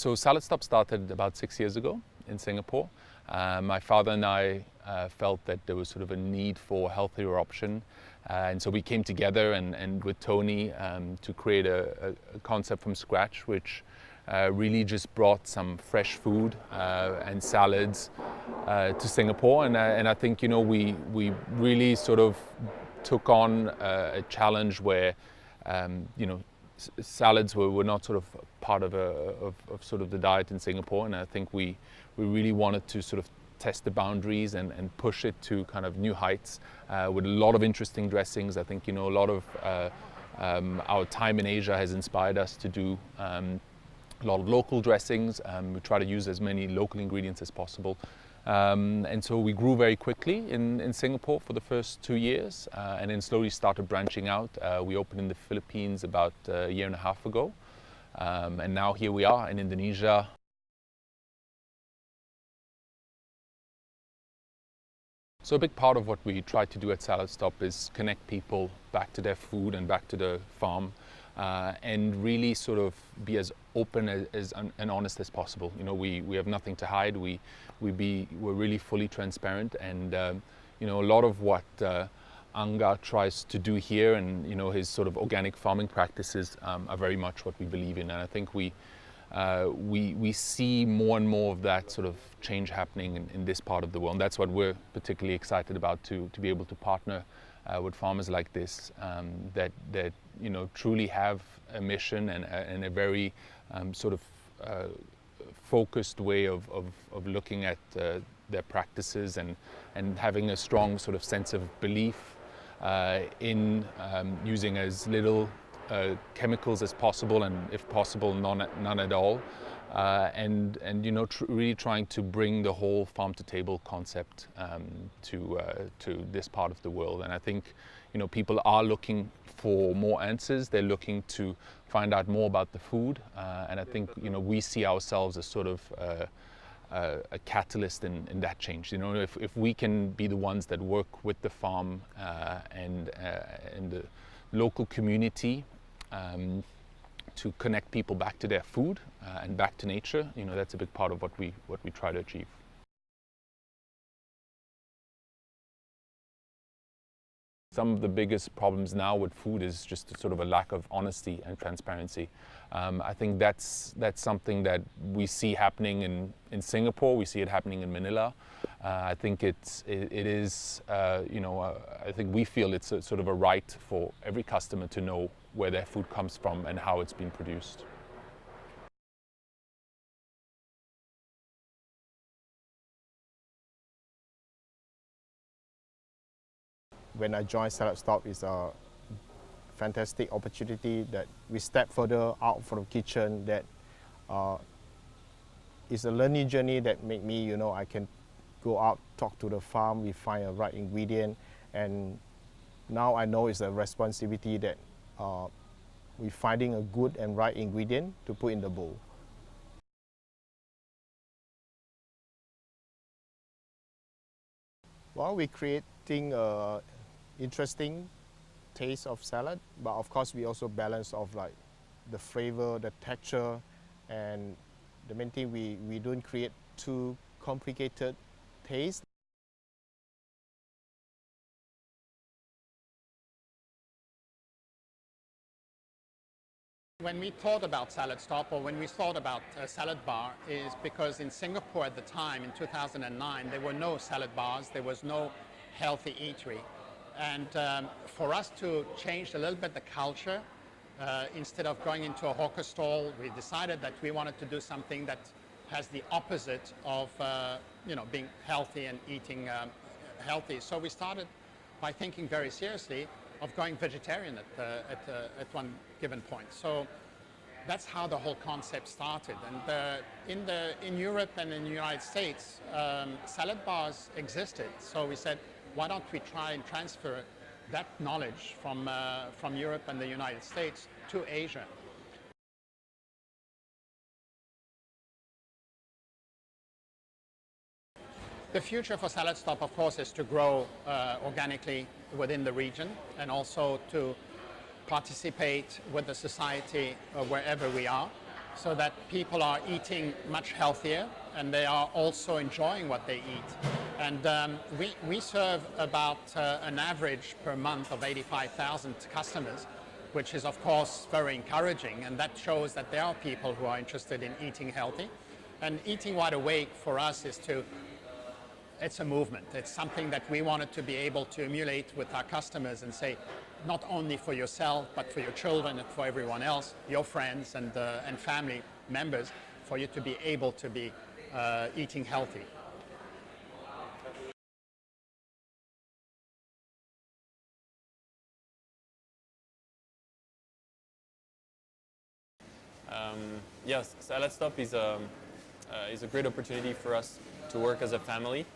So Salad Stop started about 6 years ago in Singapore. My father and I felt that there was sort of a need for a healthier option. And so we came together and with Tony to create a concept from scratch, which really just brought some fresh food and salads to Singapore. And I think, we really sort of took on a challenge where, salads were not sort of part of sort of the diet in Singapore, and I think we really wanted to sort of test the boundaries and push it to kind of new heights with a lot of interesting dressings. I think a lot of our time in Asia has inspired us to do a lot of local dressings. We try to use as many local ingredients as possible. And so we grew very quickly in Singapore for the first 2 years and then slowly started branching out. We opened in the Philippines about a year and a half ago. And now here we are in Indonesia. So a big part of what we try to do at Salad Stop is connect people back to their food and back to the farm. And really sort of be as open and honest as possible. We have nothing to hide. We're really fully transparent, and a lot of what Angga tries to do here, and his sort of organic farming practices are very much what we believe in. And I think we see more and more of that sort of change happening in this part of the world. And that's what we're particularly excited about, to be able to partner with farmers like this that truly have a mission and a very sort of focused way of looking at their practices and having a strong sort of sense of belief in using as little chemicals as possible, and if possible none at all, and really trying to bring the whole farm to table concept to this part of the world. And I think people are looking for more answers. They're looking to find out more about the food, and I think we see ourselves as sort of a catalyst in that change. If we can be the ones that work with the farm and the local community to connect people back to their food and back to nature, that's a big part of what we try to achieve. Some of the biggest problems now with food is just sort of a lack of honesty and transparency. I think that's something that we see happening in Singapore. We see it happening in Manila. I think it is, I think we feel it's a sort of a right for every customer to know where their food comes from and how it's been produced. When I joined Salad Stop, it's a fantastic opportunity that we step further out from the kitchen. That is a learning journey that make me, I can go out, talk to the farm, we find a right ingredient, and now I know it's a responsibility that we're finding a good and right ingredient to put in the bowl. Well, we're creating interesting taste of salad, but of course we also balance of like the flavor, the texture, and the main thing we don't create too complicated taste. When we thought about Salad Stop, or when we thought about a salad bar, is because in Singapore at the time, in 2009, there were no salad bars, there was no healthy eatery. And for us to change a little bit the culture, instead of going into a hawker stall, we decided that we wanted to do something that has the opposite of being healthy and eating healthy. So we started by thinking very seriously of going vegetarian at one given point. So that's how the whole concept started. And in Europe and in the United States, salad bars existed. So we said, why don't we try and transfer that knowledge from Europe and the United States to Asia? The future for Salad Stop, of course, is to grow organically within the region and also to participate with the society wherever we are. so that people are eating much healthier and they are also enjoying what they eat. And we serve about an average per month of 85,000 customers, which is of course very encouraging, and that shows that there are people who are interested in eating healthy. And eating wide awake for us it's a movement. It's something that we wanted to be able to emulate with our customers and say, not only for yourself, but for your children and for everyone else, your friends and family members, for you to be able to be eating healthy. Yes, Salad Stop is a great opportunity for us to work as a family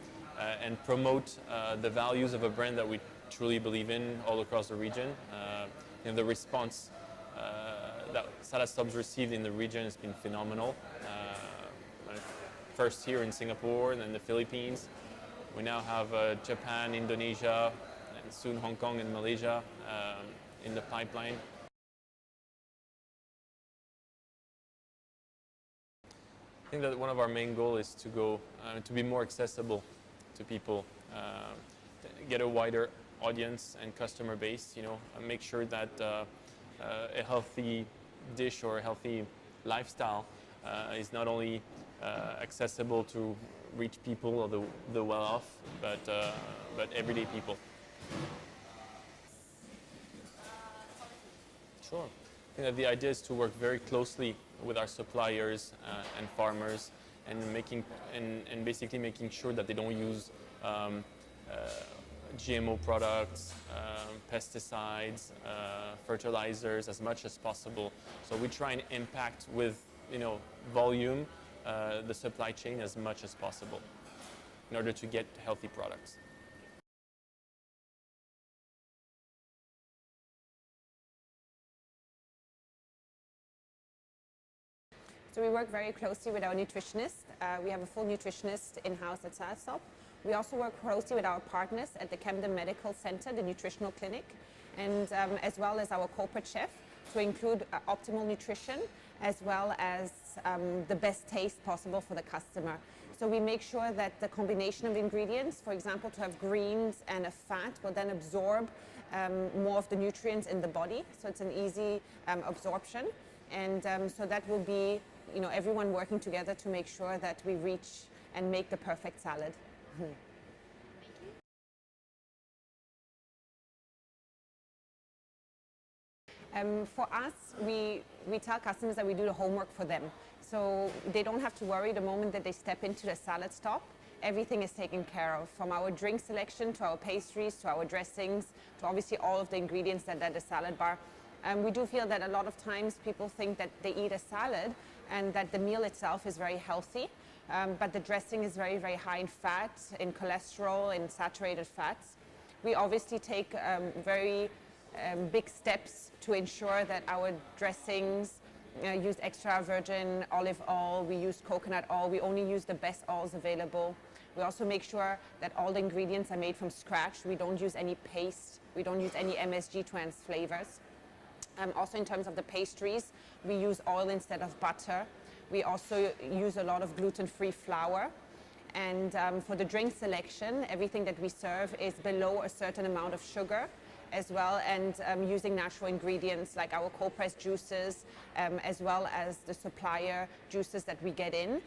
and promote the values of a brand that we truly believe in all across the region. And the response that Salad Stop's received in the region has been phenomenal. First here in Singapore and then the Philippines. We now have Japan, Indonesia, and soon Hong Kong and Malaysia in the pipeline. I think that one of our main goals is to go to be more accessible to people, get a wider audience and customer base. You know, and make sure that a healthy dish or a healthy lifestyle is not only accessible to rich people or the well-off, but everyday people. Sure. I think that the idea is to work very closely with our suppliers and farmers, and basically making sure that they don't use GMO products, pesticides, fertilizers as much as possible. So we try and impact with volume the supply chain as much as possible in order to get healthy products. So we work very closely with our nutritionist. We have a full nutritionist in-house at Salad Stop. We also work closely with our partners at the Camden Medical Center, the nutritional clinic, and as well as our corporate chef to include optimal nutrition as well as the best taste possible for the customer. So we make sure that the combination of ingredients, for example, to have greens and a fat, will then absorb more of the nutrients in the body. So it's an easy absorption. And so that will be everyone working together to make sure that we reach and make the perfect salad. For us, we tell customers that we do the homework for them. So they don't have to worry the moment that they step into the Salad Stop. Everything is taken care of, from our drink selection to our pastries to our dressings to obviously all of the ingredients that are the salad bar. We do feel that a lot of times people think that they eat a salad and that the meal itself is very healthy, but the dressing is very, very high in fat, in cholesterol, in saturated fats. We obviously take very big steps to ensure that our dressings use extra virgin olive oil, we use coconut oil, we only use the best oils available. We also make sure that all the ingredients are made from scratch. We don't use any paste, we don't use any MSG trans flavors. Also in terms of the pastries, we use oil instead of butter. We also use a lot of gluten-free flour. And for the drink selection, everything that we serve is below a certain amount of sugar as well, and using natural ingredients like our cold pressed juices, as well as the supplier juices that we get in.